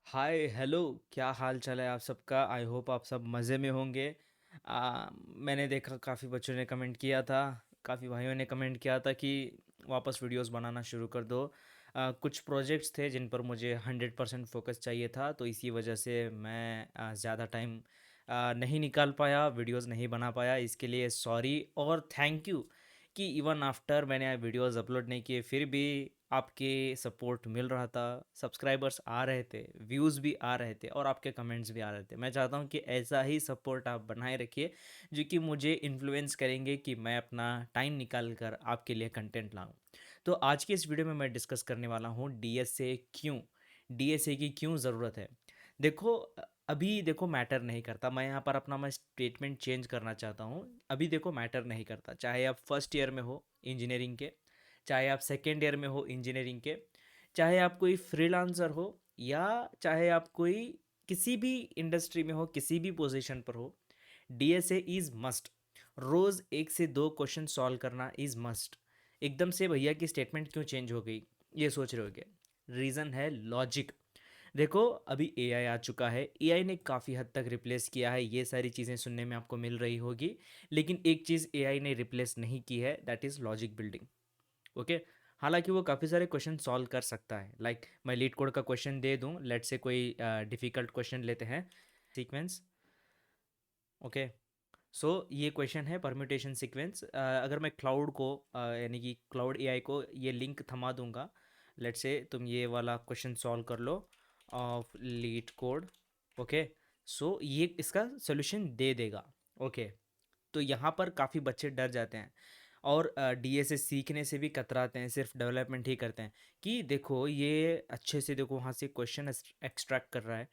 Hi hello. क्या हाल चाल है आप सबका? आई होप आप सब मज़े में होंगे। मैंने देखा काफ़ी बच्चों ने कमेंट किया था, काफ़ी भाइयों ने कमेंट किया था कि वापस वीडियोस बनाना शुरू कर दो। कुछ प्रोजेक्ट्स थे जिन पर मुझे 100% फोकस चाहिए था, तो इसी वजह से मैं ज़्यादा टाइम नहीं निकाल पाया, वीडियोस नहीं बना पाया। इसके लिए सॉरी और थैंक यू कि इवन आफ्टर मैंने वीडियोस अपलोड नहीं किए फिर भी आपके सपोर्ट मिल रहा था, सब्सक्राइबर्स आ रहे थे, व्यूज़ भी आ रहे थे और आपके कमेंट्स भी आ रहे थे। मैं चाहता हूँ कि ऐसा ही सपोर्ट आप बनाए रखिए, जो कि मुझे इन्फ्लुएंस करेंगे कि मैं अपना टाइम निकाल कर आपके लिए कंटेंट लाऊं। तो आज की इस वीडियो में मैं डिस्कस करने वाला हूँ डीएसए क्यों, डीएसए की क्यों ज़रूरत है। देखो, अभी देखो मैटर नहीं करता, मैं यहाँ पर अपना मैं स्टेटमेंट चेंज करना चाहता हूँ। अभी देखो मैटर नहीं करता, चाहे आप फर्स्ट ईयर में हो इंजीनियरिंग के, चाहे आप सेकेंड ईयर में हो इंजीनियरिंग के, चाहे आप कोई फ्रीलांसर हो, या चाहे आप कोई किसी भी इंडस्ट्री में हो, किसी भी पोजीशन पर हो, डीएसए इज़ मस्ट। रोज़ एक से दो क्वेश्चन सॉल्व करना इज़ मस्ट। एकदम से भैया की स्टेटमेंट क्यों चेंज हो गई, ये सोच रहे होगे। रीज़न है लॉजिक। देखो, अभी एआई आ चुका है, एआई ने काफ़ी हद तक रिप्लेस किया है, ये सारी चीज़ें सुनने में आपको मिल रही होगी। लेकिन एक चीज़ एआई ने रिप्लेस नहीं की है, that is logic building. Okay. हालांकि वो काफ़ी सारे क्वेश्चन सॉल्व कर सकता है, लाइक मैं लीड कोड का क्वेश्चन दे दूं, लेट से कोई डिफ़िकल्ट क्वेश्चन लेते हैं, सीक्वेंस। ओके। सो ये क्वेश्चन है परम्यूटेशन सीक्वेंस। अगर मैं क्लाउड को यानी कि क्लाउड एआई को ये लिंक थमा दूंगा, लेट से तुम ये वाला क्वेश्चन सॉल्व कर लो ऑफ लीड कोड। ओके। सो ये इसका सोल्यूशन दे देगा। ओके। तो यहाँ पर काफ़ी बच्चे डर जाते हैं और डीएसए सीखने से भी कतराते हैं, सिर्फ डेवलपमेंट ही करते हैं कि देखो ये अच्छे से देखो वहाँ से क्वेश्चन एक्सट्रैक्ट कर रहा है,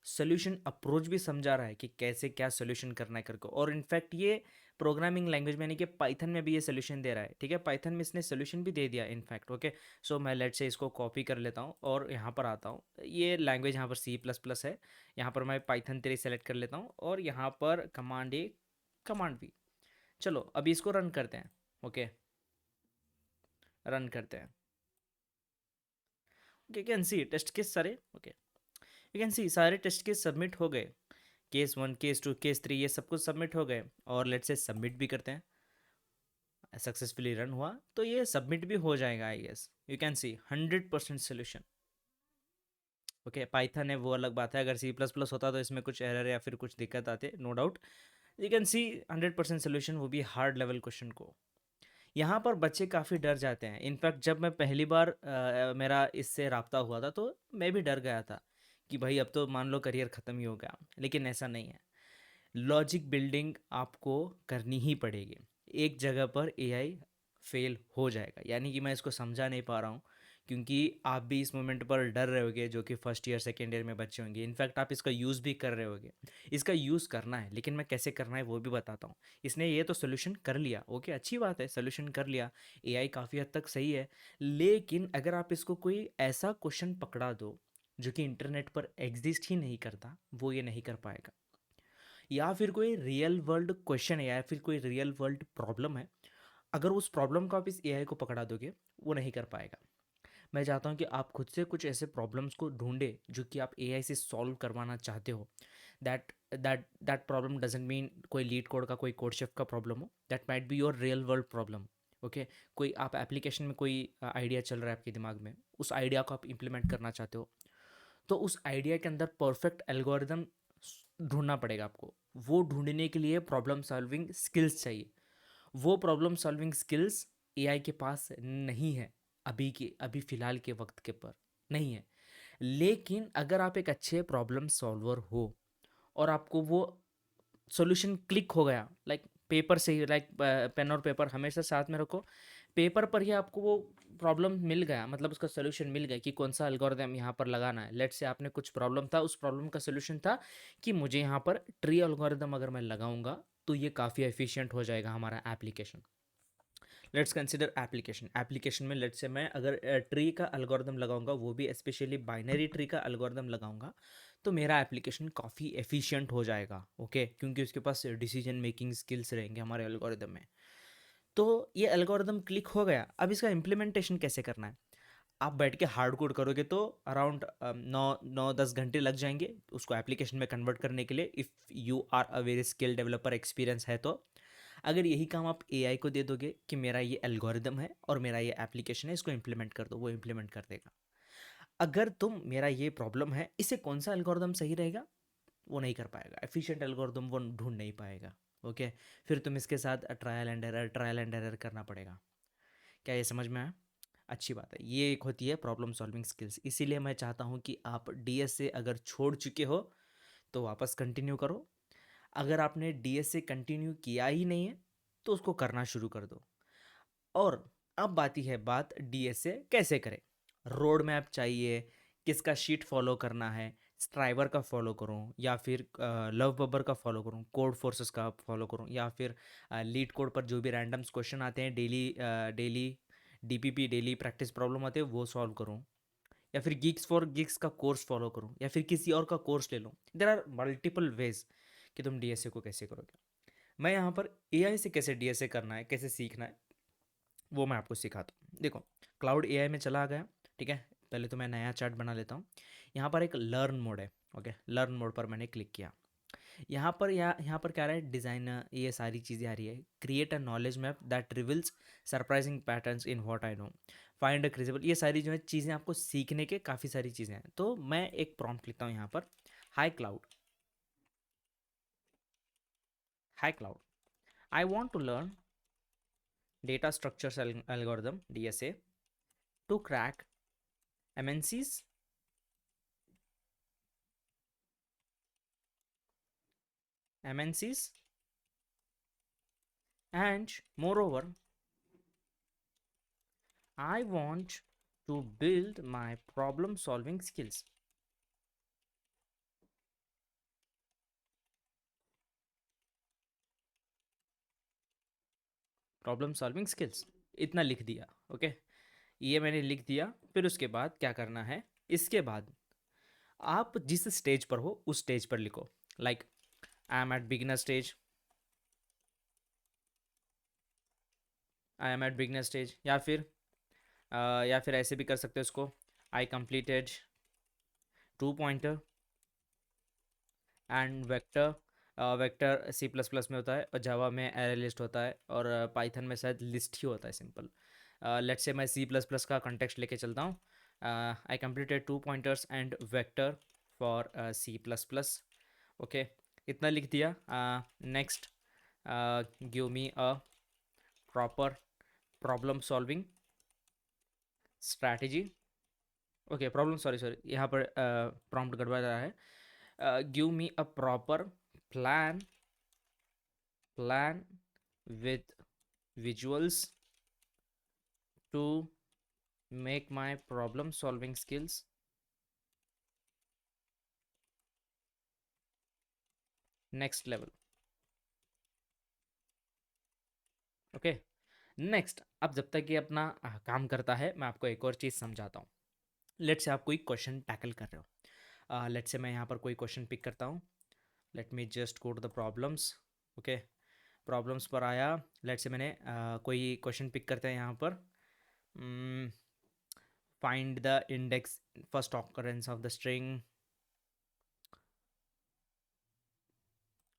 सोल्यूशन अप्रोच भी समझा रहा है कि कैसे क्या सोल्यूशन करना है करके, और इनफैक्ट ये प्रोग्रामिंग लैंग्वेज में, यानी कि पाइथन में भी ये सोल्यूशन दे रहा है। ठीक है, पाइथन में इसने सोल्यूशन भी दे दिया इनफैक्ट। ओके। सो मैं लेट से इसको कॉपी कर लेता हूँ और यहाँ पर आता हूँ। ये लैंग्वेज यहाँ पर C++ है, यहाँ पर मैं पाइथन 3 सेलेक्ट कर लेता हूँ और यहाँ पर कमांड ए, कमांड बी। चलो अभी इसको रन करते हैं। ओके, रन करते हैं। Okay, can see test case सारे। ओके, यू कैन सी सारे टेस्ट केस सबमिट हो गए। केस 1, केस 2, केस 3 ये सब कुछ सबमिट हो गए, और लेट से सबमिट भी करते हैं। सक्सेसफुली रन हुआ तो ये सबमिट भी हो जाएगा I guess. You can see 100% solution. Okay, Python है वो अलग बात है, अगर C++ होता तो इसमें कुछ एरर या फिर कुछ दिक्कत आते, no doubt. You can see 100% solution, वो भी हार्ड लेवल क्वेश्चन को। यहाँ पर बच्चे काफ़ी डर जाते हैं। इनफैक्ट जब मैं पहली बार मेरा इससे राब्ता हुआ था तो मैं भी डर गया था कि भाई अब तो मान लो करियर ख़त्म ही हो गया, लेकिन ऐसा नहीं है। लॉजिक बिल्डिंग आपको करनी ही पड़ेगी। एक जगह पर एआई फेल हो जाएगा, यानी कि मैं इसको समझा नहीं पा रहा हूँ, क्योंकि आप भी इस मोमेंट पर डर रहे होगे, जो कि फर्स्ट ईयर सेकेंड ईयर में बच्चे होंगे। इनफैक्ट आप इसका यूज़ भी कर रहे होगे। इसका यूज़ करना है, लेकिन मैं कैसे करना है वो भी बताता हूँ। इसने ये तो सोल्यूशन कर लिया, ओके अच्छी बात है, सोल्यूशन कर लिया, एआई काफ़ी हद तक सही है। लेकिन अगर आप इसको कोई ऐसा क्वेश्चन पकड़ा दो जो कि इंटरनेट पर एग्जिस्ट ही नहीं करता, वो ये नहीं कर पाएगा। या फिर कोई रियल वर्ल्ड क्वेश्चन है, या फिर कोई रियल वर्ल्ड प्रॉब्लम है, अगर उस प्रॉब्लम को आप इस एआई को पकड़ा दोगे, वो नहीं कर पाएगा। मैं चाहता हूँ कि आप खुद से कुछ ऐसे प्रॉब्लम्स को ढूंढे जो कि आप एआई से सॉल्व करवाना चाहते हो। दैट प्रॉब्लम डजेंट मीन कोई लीड कोड का, कोई कोड शिफ्ट का प्रॉब्लम हो, that might be your real world problem. Okay, कोई आप एप्लीकेशन में कोई आइडिया चल रहा है आपके दिमाग में, उस आइडिया को आप इम्प्लीमेंट करना चाहते हो, तो उस आइडिया के अंदर परफेक्ट एल्गोरिदम ढूंढना पड़ेगा आपको। वो ढूंढने के लिए प्रॉब्लम सॉल्विंग स्किल्स चाहिए। वो प्रॉब्लम सॉल्विंग स्किल्स एआई के पास नहीं है, अभी फ़िलहाल के वक्त के पर नहीं है। लेकिन अगर आप एक अच्छे प्रॉब्लम सॉल्वर हो और आपको वो सॉल्यूशन क्लिक हो गया, लाइक पेपर से ही, लाइक पेन और पेपर हमेशा साथ में रखो, पेपर पर ही आपको वो प्रॉब्लम मिल गया, मतलब उसका सोल्यूशन मिल गया कि कौन सा एल्गोरिदम यहाँ पर लगाना है। लेट से आपने कुछ प्रॉब्लम था, उस प्रॉब्लम का सोल्यूशन था कि मुझे यहाँ पर ट्री एल्गोरिदम अगर मैं लगाऊंगा तो ये काफ़ी एफिशिएंट हो जाएगा हमारा application. Let's consider application. Application में लेट्स से मैं अगर ट्री का एल्गोरिदम लगाऊंगा, वो भी स्पेशली बाइनरी ट्री का एल्गोरिदम लगाऊंगा, तो मेरा एप्लीकेशन काफ़ी एफिशिएंट हो जाएगा। ओके, क्योंकि उसके पास डिसीजन मेकिंग स्किल्स रहेंगे हमारे एल्गोरिदम में। तो ये एल्गोरिदम क्लिक हो गया, अब इसका इम्प्लीमेंटेशन कैसे करना है। आप बैठ के हार्ड कोड करोगे तो अराउंड 9-10 घंटे लग जाएंगे उसको एप्लीकेशन में कन्वर्ट करने के लिए, if you are a very skill developer experience है तो। अगर यही काम आप एआई को दे दोगे कि मेरा ये एल्गोरिदम है और मेरा ये एप्लीकेशन है, इसको इम्प्लीमेंट कर दो, वो इम्प्लीमेंट कर देगा। अगर तुम मेरा ये प्रॉब्लम है, इसे कौन सा एल्गोरिदम सही रहेगा, वो नहीं कर पाएगा, एफिशिएंट एल्गोरिदम वो ढूंढ नहीं पाएगा। ओके, फिर तुम इसके साथ ट्रायल एंड एरर करना पड़ेगा। क्या ये समझ में आया? अच्छी बात है। ये एक होती है प्रॉब्लम सॉल्विंग स्किल्स। इसीलिए मैं चाहता हूँ कि आप डीएस से अगर छोड़ चुके हो तो वापस कंटिन्यू करो। अगर आपने डीएस से कंटिन्यू किया ही नहीं है तो उसको करना शुरू कर दो। और अब आती है बात डीएस से कैसे करें। रोड मैप चाहिए, किसका शीट फॉलो करना है, स्ट्राइवर का फॉलो करूं या फिर लव बबर का फॉलो करूं, कोड फोर्सेस का फॉलो करूं, या फिर लीड कोड पर जो भी रैंडम्स क्वेश्चन आते हैं daily, daily DPP daily practice problem आते हैं वो सॉल्व करूं, या फिर गिग्स फॉर गिग्स का कोर्स फॉलो करूं, या फिर किसी और का कोर्स ले लूं। देर आर मल्टीपल वेज कि तुम डीएसए को कैसे करोगे। मैं यहाँ पर एआई से कैसे डीएसए करना है, कैसे सीखना है, वो मैं आपको सिखाता हूँ। देखो, क्लाउड एआई में चला गया, ठीक है। पहले तो मैं नया चार्ट बना लेता हूँ। यहाँ पर एक लर्न मोड है। ओके, लर्न मोड पर मैंने क्लिक किया। यहाँ पर क्या रहा है, डिज़ाइन, ये सारी चीज़ें आ रही है। Create a knowledge map that reveals surprising patterns in what I know, find a credible, ये सारी जो है चीज़ें आपको सीखने के काफ़ी सारी चीज़ें हैं। तो मैं एक प्रॉम्प्ट लिखता हूँ यहाँ पर, hi Claude, hi Claude, I want to learn data structures algorithm DSA to crack MNCs, MNCs, and moreover, I want to build my problem solving skills. Problem solving skills, इतना लिख दिया। ओके, ये मैंने लिख दिया। फिर उसके बाद क्या करना है, इसके बाद आप जिस स्टेज पर हो उस स्टेज पर लिखो। Like I am at beginner stage, I am at beginner stage, या फिर ऐसे भी कर सकते हो इसको, I completed 2 pointer and vector. Vector C plus plus में होता है और जावा में एरे लिस्ट होता है और पाइथन में शायद लिस्ट ही होता है, सिंपल। लेट्स से मैं सी प्लस प्लस का कंटेक्स्ट लेके चलता हूँ। I completed 2 pointers and vector for C plus plus. Okay, इतना लिख दिया। Next, give me a proper problem solving strategy. Okay, problem, sorry sorry, यहाँ पर प्रॉम्प्ट गड़बड़ा रहा है। Give me a proper plan, plan with visuals to make my problem solving skills next level. Okay, next, अब जब तक ये अपना काम करता है मैं आपको एक और चीज़ समझाता हूँ। लेट से आप कोई क्वेश्चन टैकल कर रहे हो। लेट से मैं यहाँ पर कोई क्वेश्चन पिक करता हूँ। Let me just go to the problems. Okay, problems पर आया। लेट से मैंने कोई क्वेश्चन पिक करते हैं यहाँ पर। Find the index first occurrence of the string.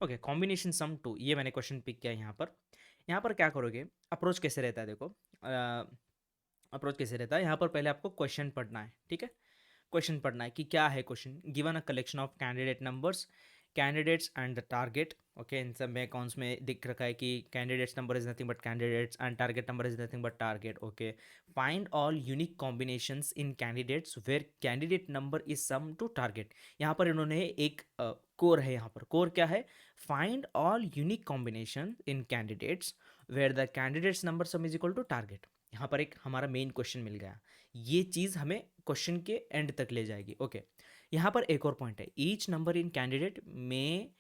Okay, combination sum two, ये मैंने क्वेश्चन पिक किया यहाँ पर। यहाँ पर क्या करोगे, अप्रोच कैसे रहता है, देखो। अप्रोच कैसे रहता है, यहाँ पर पहले आपको क्वेश्चन पढ़ना है, ठीक है। क्वेश्चन पढ़ना है कि क्या है question. Given a collection of candidate numbers, candidates and the target. Okay, इन सब में कौन में दिख रखा है कि candidates number is nothing but candidates and target number is nothing but target. Okay, find all unique combinations in candidates where candidate number is sum to target. यहाँ पर इन्होंने एक कोर है, यहाँ पर कोर क्या है, find all unique combination in candidates where the candidates number sum is equal to target. यहाँ पर एक हमारा मेन क्वेश्चन मिल गया। ये चीज़ हमें क्वेश्चन के एंड तक ले जाएगी। ओके, यहाँ पर एक और पॉइंट है, ईच नंबर इन कैंडिडेट में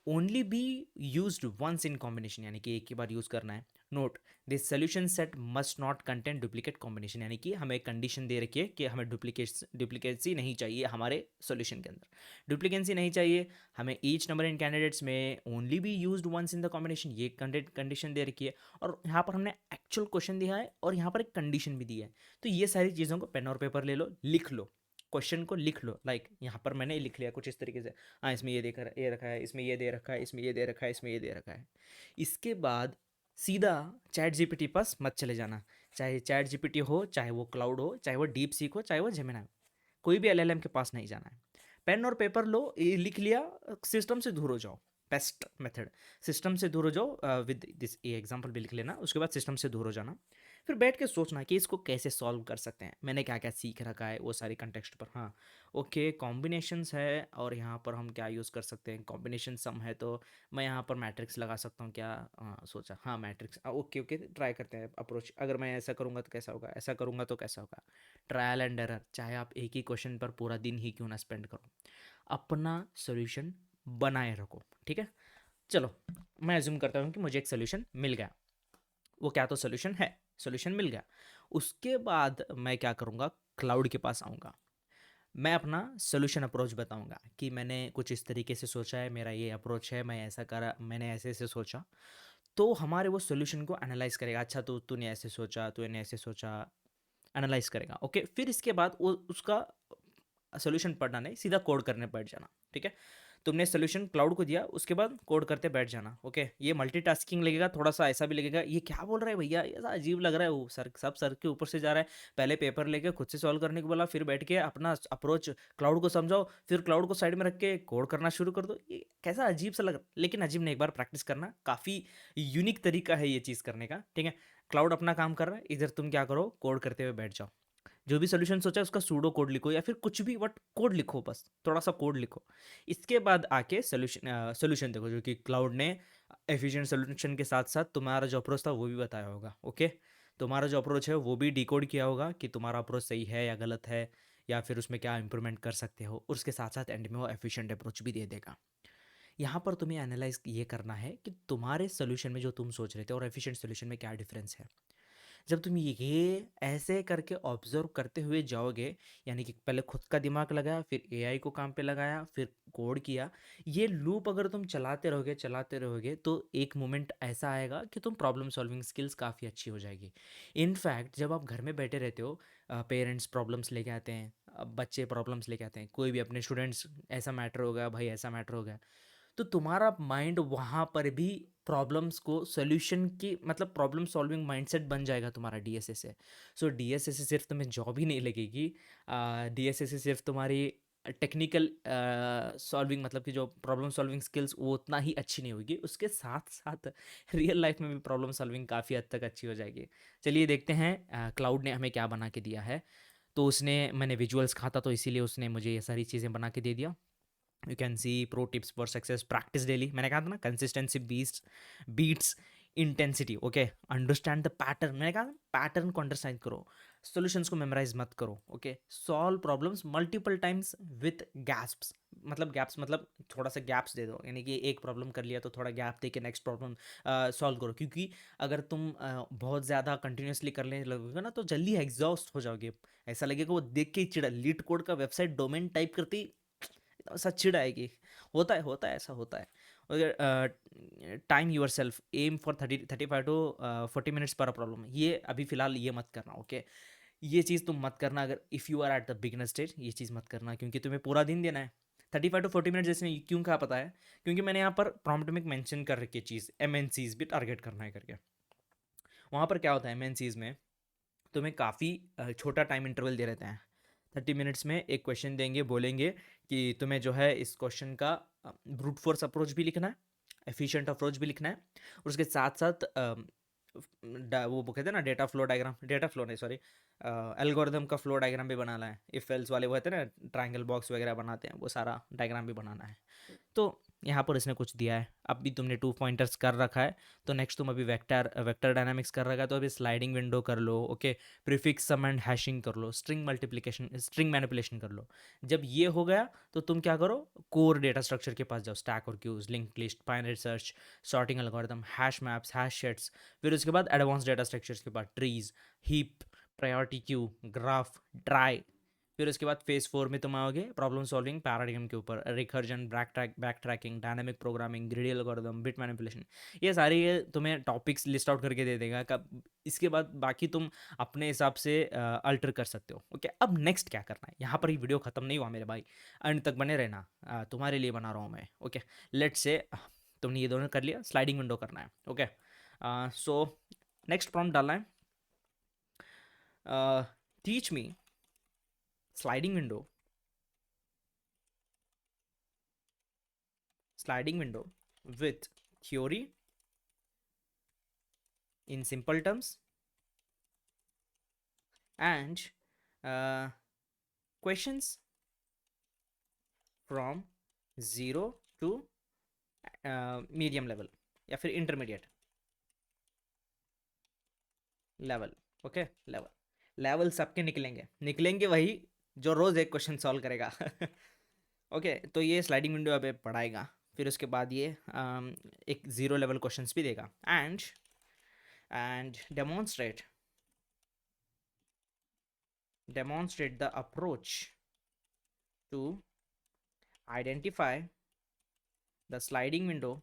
only be used once in combination, यानी कि एक ही बार यूज़ करना है। Note, this solution set must not contain duplicate combination, यानी कि हमें कंडीशन दे रखी है कि हमें डुप्लीकेसी नहीं चाहिए हमारे सोल्यूशन के अंदर, डुप्लीकेंसी नहीं चाहिए हमें, ईच नंबर इन कैंडिडेट्स में only be used once in the combination, ये कंडीशन दे रखी है। और यहाँ पर हमने एक्चुअल क्वेश्चन दिया है और यहाँ पर एक कंडीशन भी दी है। तो ये सारी चीज़ों को पेन और पेपर ले लो, लिख लो, क्वेश्चन को लिख लो। लाइक यहाँ पर मैंने लिख लिया कुछ इस तरीके से, हाँ इसमें ये रखा है, इसमें ये दे रखा है, इसमें ये दे रखा है, इसमें ये दे रखा है। इसके बाद सीधा चैट जीपीटी पास मत चले जाना, चाहे चैट जीपीटी हो, चाहे वो क्लाउड हो, चाहे वो डीप सीक हो, चाहे वो जेमिनी हो, कोई भी एलएलएम के पास नहीं जाना है। पेन और पेपर लो, ये लिख लिया, सिस्टम से दूर हो जाओ, बेस्ट मेथड, सिस्टम से दूर हो जाओ। विद दिस ये एग्जांपल भी लिख लेना, उसके बाद सिस्टम से दूर हो जाना, फिर बैठ के सोचना कि इसको कैसे सॉल्व कर सकते हैं, मैंने क्या क्या सीख रखा है वो सारी कंटेक्स्ट पर। हाँ ओके, कॉम्बिनेशंस है और यहाँ पर हम क्या यूज़ कर सकते हैं, कॉम्बिनेशन सम है तो मैं यहाँ पर मैट्रिक्स लगा सकता हूँ क्या, हाँ सोचा, हाँ मैट्रिक्स, ओके ओके ट्राई करते हैं अप्रोच, अगर मैं ऐसा करूँगा तो कैसा होगा, ऐसा करूँगा तो कैसा होगा, ट्रायल एंड एरर, चाहे आप एक ही क्वेश्चन पर पूरा दिन ही क्यों ना स्पेंड करो, अपना सोल्यूशन बनाए रखो, ठीक है। चलो मैं अज्यूम करता हूँ कि मुझे एक सोल्यूशन मिल गया, वो क्या तो सोल्यूशन है, सोल्यूशन मिल गया। उसके बाद मैं क्या करूँगा, क्लाउड के पास आऊँगा, मैं अपना सोल्यूशन अप्रोच बताऊँगा कि मैंने कुछ इस तरीके से सोचा है, मेरा ये अप्रोच है, मैं ऐसा करा, मैंने ऐसे ऐसे सोचा। तो हमारे वो सोल्यूशन को एनालाइज करेगा, अच्छा तो तूने ऐसे सोचा, तूने ऐसे सोचा, एनालाइज करेगा। ओके, फिर इसके बाद वो उसका सोल्यूशन पढ़ना नहीं, सीधा कोड करने बैठ जाना, ठीक है। तुमने सोल्यूशन क्लाउड को दिया, उसके बाद कोड करते बैठ जाना। ओके, ये मल्टीटास्किंग लगेगा, थोड़ा सा ऐसा भी लगेगा, ये क्या बोल रहा है भैया, ऐसा अजीब लग रहा है, वो सर सब सर के ऊपर से जा रहा है। पहले पेपर लेके खुद से सॉल्व करने को बोला, फिर बैठ के अपना अप्रोच क्लाउड को समझाओ, फिर क्लाउड को साइड में रख के कोड करना शुरू कर दो, ये कैसा अजीब सा लग रहा है। लेकिन अजीब नहीं, एक बार प्रैक्टिस करना, काफ़ी यूनिक तरीका है ये चीज़ करने का, ठीक है। क्लाउड अपना काम कर रहा है, इधर तुम क्या करो, कोड करते हुए बैठ जाओ, जो भी सोल्यूशन सोचा है उसका सूडो कोड लिखो या फिर कुछ भी, बट कोड लिखो, बस थोड़ा सा कोड लिखो। इसके बाद आके सोल्यूशन देखो, जो कि क्लाउड ने एफिशिएंट सोल्यूशन के साथ साथ तुम्हारा जो अप्रोच था वो भी बताया होगा। ओके, तुम्हारा जो अप्रोच है वो भी डिकोड किया होगा कि तुम्हारा अप्रोच सही है या गलत है, या फिर उसमें क्या इंप्रूवमेंट कर सकते हो, और उसके साथ साथ एंड में वो एफिशिएंट अप्रोच भी दे देगा। यहाँ पर तुम्हें एनालाइज ये करना है कि तुम्हारे सोल्यूशन में जो तुम सोच रहे थे और एफिशिएंट सोल्यूशन में क्या डिफरेंस है। जब तुम ये ऐसे करके ऑब्जर्व करते हुए जाओगे, यानी कि पहले खुद का दिमाग लगाया, फिर एआई को काम पे लगाया, फिर कोड किया, ये लूप अगर तुम चलाते रहोगे तो एक मोमेंट ऐसा आएगा कि तुम प्रॉब्लम सॉल्विंग स्किल्स काफ़ी अच्छी हो जाएगी। इनफैक्ट जब आप घर में बैठे रहते हो, पेरेंट्स प्रॉब्लम्स लेके आते हैं, बच्चे प्रॉब्लम्स लेके आते हैं, कोई भी अपने स्टूडेंट्स, ऐसा मैटर हो गया भाई, ऐसा मैटर हो गया, तो तुम्हारा माइंड वहाँ पर भी प्रॉब्लम्स को सोल्यूशन की, मतलब प्रॉब्लम सॉल्विंग माइंडसेट बन जाएगा तुम्हारा डीएसए से। सो डीएसए से सिर्फ तुम्हें जॉब ही नहीं लगेगी, डीएसए से सिर्फ तुम्हारी टेक्निकल सॉल्विंग, मतलब कि जो प्रॉब्लम सॉल्विंग स्किल्स, वो उतना ही अच्छी नहीं होगी, उसके साथ साथ रियल लाइफ में भी प्रॉब्लम सॉल्विंग काफ़ी हद तक अच्छी हो जाएगी। चलिए देखते हैं क्लाउड ने हमें क्या बना के दिया है। तो उसने, मैंने विजुअल्स कहा था तो इसीलिए उसने मुझे ये सारी चीज़ें बना के दे दिया। You can see pro tips for success, practice daily, मैंने कहा था ना, consistency beats intensity. Okay, understand the pattern, मैंने कहा पैटर्न को अंडरस्टैंड करो, सॉल्यूशंस को मेमोराइज मत करो। Okay, solve problems multiple times with gaps, मतलब गैप्स मतलब थोड़ा सा गैप्स दे दो, यानी कि एक प्रॉब्लम कर लिया तो थोड़ा गैप दे के नेक्स्ट प्रॉब्लम सॉल्व करो, क्योंकि अगर तुम बहुत ज़्यादा कंटिन्यूसली करने लगोगे ना तो जल्दी एग्जॉस्ट हो जाओगे, ऐसा लगेगा वो देख के ही चिड़ा, लीड कोड का वेबसाइट डोमेन टाइप करते ही ऐसा चिढ़ आएगी। होता है ऐसा होता है। अगर time yourself, aim for 35 to 40 minutes पर प्रॉब्लम, ये अभी फिलहाल ये मत करना। ओके, ये चीज़ तुम मत करना, अगर if you are at the beginner stage, ये चीज़ मत करना, क्योंकि तुम्हें पूरा दिन देना है। 35 to 40 मिनट जैसे क्यों कहा पता है, क्योंकि मैंने यहाँ पर प्रॉम्प्ट में मेंशन कर रखी है चीज़, एमएनसीज भी टारगेट करना है करके। वहाँ पर क्या होता है एमएनसीज में, तुम्हें काफ़ी छोटा टाइम इंटरवल दे रहते हैं। 30 मिनट्स में एक क्वेश्चन देंगे, बोलेंगे कि तुम्हें जो है इस क्वेश्चन का ब्रूट फोर्स अप्रोच भी लिखना है, एफिशिएंट अप्रोच भी लिखना है, और उसके साथ साथ वो कहते हैं ना डेटा फ्लो नहीं सॉरी, एल्गोरिदम का फ्लो डायग्राम भी बनाना है, इफ एल्स वाले वो होते हैं ना, ट्रायंगल बॉक्स वगैरह बनाते हैं, वो सारा डायग्राम भी बनाना है। तो यहाँ पर इसने कुछ दिया है, अभी तुमने 2 पॉइंटर्स कर रखा है, तो नेक्स्ट तुम अभी वेक्टर वेक्टर डायनामिक्स कर रखा है, तो अभी स्लाइडिंग विंडो कर लो, okay, prefix sum and hashing कर लो, स्ट्रिंग मल्टीप्लिकेशन स्ट्रिंग मैनिपुलेशन कर लो। जब ये हो गया तो तुम क्या करो, कोर डेटा स्ट्रक्चर के पास जाओ, स्टैक और queues, link list, binary search, sorting algorithm, hash maps, hash sets. फिर उसके बाद एडवांस डेटा स्ट्रक्चर्स के बाद trees, heap, priority queue, graph, trie. फिर उसके बाद फेज 4 में तुम आओगे प्रॉब्लम सॉल्विंग पैराडिग्म के ऊपर, recursion, back tracking, dynamic programming, greedy algorithm, bit manipulation. ये सारी ये तुम्हें टॉपिक्स लिस्ट आउट करके दे देगा। कब इसके बाद बाकी तुम अपने हिसाब से अल्टर कर सकते हो। ओके, अब नेक्स्ट क्या करना है, यहाँ पर ही वीडियो खत्म नहीं हुआ मेरे भाई, अंत तक बने रहना, तुम्हारे लिए बना रहा हूँ मैं। ओके, लेट्स से तुमने ये दोनों कर लिया, स्लाइडिंग विंडो करना है। ओके, सो नेक्स्ट प्रॉम्प्ट डालना है, teach me sliding window sliding window with theory in simple terms and uh, questions from 0 to medium level या फिर intermediate level। ओके, लेवल सबके निकलेंगे वही जो रोज एक क्वेश्चन सॉल्व करेगा। ओके, तो ये स्लाइडिंग विंडो अब पढ़ाएगा। फिर उसके बाद ये एक 0 लेवल क्वेश्चंस भी देगा and demonstrate the approach to identify the sliding window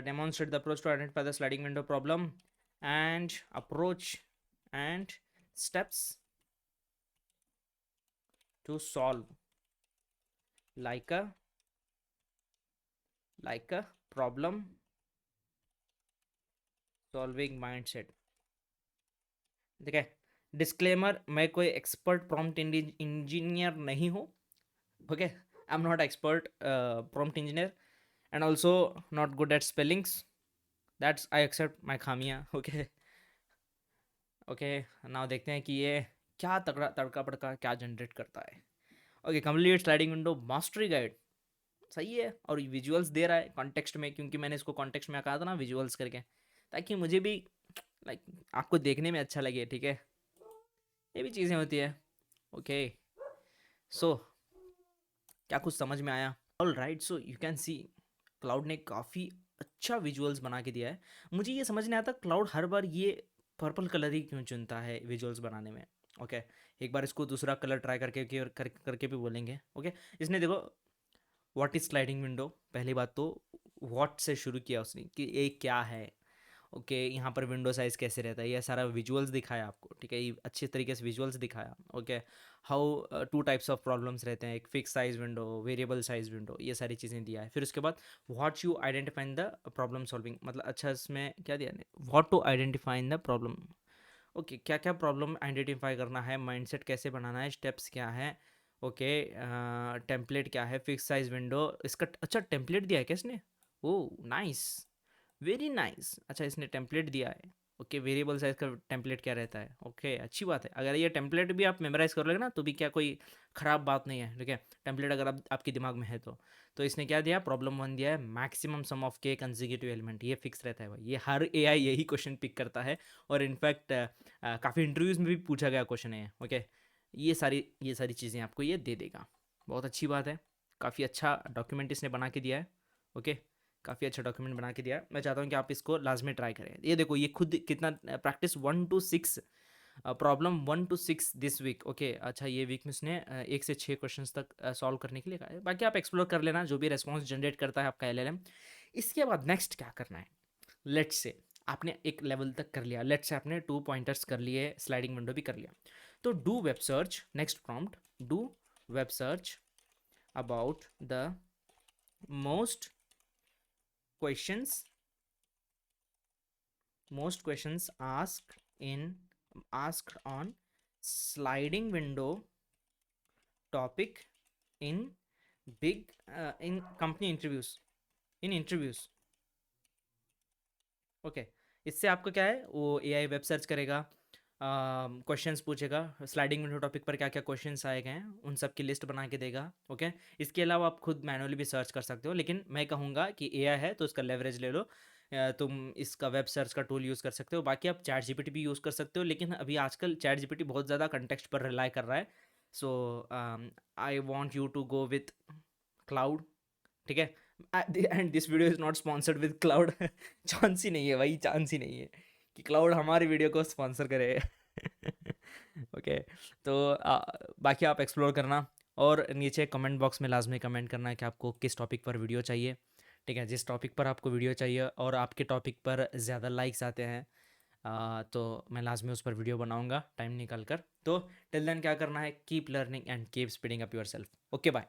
demonstrate the approach to identify the sliding window problem and approach and steps to solve like a problem solving mindset। देखिए, disclaimer, मैं कोई expert prompt engineer नहीं हूँ। Okay, I am not expert prompt engineer and also not good at spellings, that's I accept my खामियाँ। Okay okay, now देखते हैं कि ये क्या तगड़ा तड़का पड़का क्या जनरेट करता है। Okay, complete sliding window mastery guide, सही है, और विजुअल्स दे रहा है कॉन्टेक्स्ट में, क्योंकि मैंने इसको कॉन्टेक्स्ट में कहा था ना विजुअल्स करके, ताकि मुझे भी लाइक आपको देखने में अच्छा लगे। ठीक है, ये भी चीज़ें होती है। ओके, सो क्या कुछ समझ में आया? All right, so you can C cloud ने काफ़ी अच्छा विजुअल्स बना के दिया है। मुझे ये समझ नहीं आता क्लाउड हर बार ये पर्पल कलर ही क्यों चुनता है विजुअल्स बनाने में। ओके, एक बार इसको दूसरा कलर ट्राई करके भी बोलेंगे। ओके, इसने देखो व्हाट इज स्लाइडिंग विंडो, पहली बात तो व्हाट से शुरू किया उसने कि ये क्या है। ओके, यहाँ पर विंडो साइज़ कैसे रहता है, ये सारा विजुअल्स दिखाया आपको। ठीक है, ये अच्छे तरीके से विजुअल्स दिखाया। Okay, how 2 types of problems रहते हैं, एक fix size window, variable size window, ये सारी चीज़ें दिया है। फिर उसके बाद what you identify in the problem solving, मतलब अच्छा इसमें क्या दिया है, what to identify in the problem. Okay, क्या क्या प्रॉब्लम आइडेंटिफाई करना है, माइंडसेट कैसे बनाना है, स्टेप्स क्या है। ओके, टेम्पलेट क्या है, फिक्स साइज विंडो, इसका अच्छा टेम्पलेट दिया है क्या इसने? Oh nice, very nice. अच्छा, इसने टेम्पलेट दिया है। ओके, वेरिएबल साइज का टेम्पलेट क्या रहता है। ओके, अच्छी बात है, अगर ये टेम्पलेट भी आप मेमोराइज कर लोगे ना तो भी क्या कोई ख़राब बात नहीं है। ठीक है, टेम्पलेट अगर आप आपके दिमाग में है तो इसने क्या दिया, प्रॉब्लम 1 दिया है, मैक्सिमम सम ऑफ के कंसेक्यूटिव एलिमेंट, ये फिक्स रहता है भाई, ये हर एआई यही क्वेश्चन पिक करता है, और इनफैक्ट काफ़ी इंटरव्यूज़ में भी पूछा गया क्वेश्चन है। ओके, ये सारी चीज़ें आपको ये दे देगा, बहुत अच्छी बात है। काफ़ी अच्छा डॉक्यूमेंट इसने बना के दिया है। ओके, काफ़ी अच्छा डॉक्यूमेंट बना के दिया है, मैं चाहता हूँ कि आप इसको लाजमी ट्राई करें। ये देखो, ये खुद कितना practice 1 to 6 problem 1 to 6 this week. Okay, अच्छा ये वीक में उसने 1 से 6 क्वेश्चंस तक सॉल्व करने के लिए कहा है। बाकी आप एक्सप्लोर कर लेना जो भी रेस्पॉन्स जनरेट करता है आपका एलएलएम। इसके बाद नेक्स्ट क्या करना है, लेट्स से आपने एक लेवल तक कर लिया, लेट्स से आपने 2 पॉइंटर्स कर लिए, स्लाइडिंग विंडो भी कर लिया, तो do web search, next prompt, do web search about the most questions asked on sliding window topic in big in company interviews। Okay, इससे आपको क्या है, वो एआई वेब सर्च करेगा, क्वेश्चंस पूछेगा, स्लाइडिंग विंडो टॉपिक पर क्या क्या क्वेश्चंस आए गए हैं उन सब की लिस्ट बना के देगा। ओके, इसके अलावा आप खुद मैनुअली भी सर्च कर सकते हो, लेकिन मैं कहूँगा कि एआई है तो इसका लेवरेज ले लो। तुम इसका वेब सर्च का टूल यूज़ कर सकते हो, बाकी आप चैट जीपीटी भी यूज़ कर सकते हो, लेकिन अभी आजकल चैट जीपीटी बहुत ज़्यादा कंटेक्स्ट पर रिलाई कर रहा है। So I want you to go with Claude, ठीक है। And this video is not sponsored with Claude. Chance ही नहीं है भाई, चांस ही नहीं है कि क्लाउड हमारी वीडियो को स्पॉन्सर करे। ओके, तो बाकी आप एक्सप्लोर करना, और नीचे कमेंट बॉक्स में लाजमी कमेंट करना है कि आपको किस टॉपिक पर वीडियो चाहिए। ठीक है, जिस टॉपिक पर आपको वीडियो चाहिए और आपके टॉपिक पर ज़्यादा लाइक्स आते हैं, तो मैं लाजमी उस पर वीडियो बनाऊंगा टाइम निकाल कर। तो टिल देन क्या करना है, keep learning and keep speeding up yourself. Okay bye.